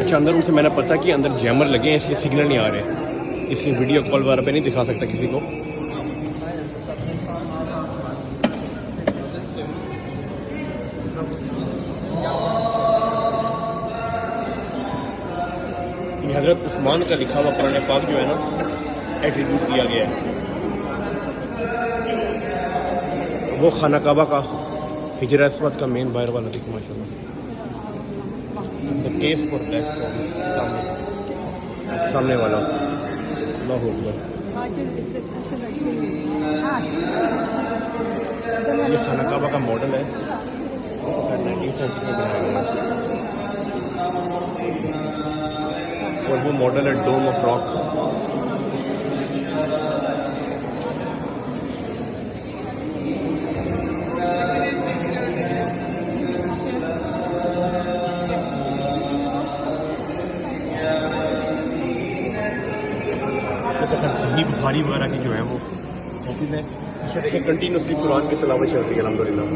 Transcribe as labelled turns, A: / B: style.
A: अच्छा अंदर उनसे मैंने पता कि अंदर जैमर लगे हैं इसलिए सिग्नल नहीं आ रहे, इसलिए वीडियो कॉल वगैरह पे नहीं दिखा सकता किसी को। ये हजरत उस्मान का लिखा हुआ कुरान पाक जो है ना एट्रीब्यूट दिया गया है, वो खाना काबा का हिजर अस्वद का मेन बाहर वाला देखो माशाल्लाह। केस फॉर ब्लैक स्टोन सामने वाला अल्लाह अकबर। ये खाना काबा का मॉडल है, 19वीं सेंचुरी में बनाया गया और वो मॉडल है डोम ऑफ रॉक। सही बुखारी वगैरह की जो है वो कॉपी में कंटिन्यूसली कुरान की तिलावत चल रही है अल्हम्दुलिल्लाह।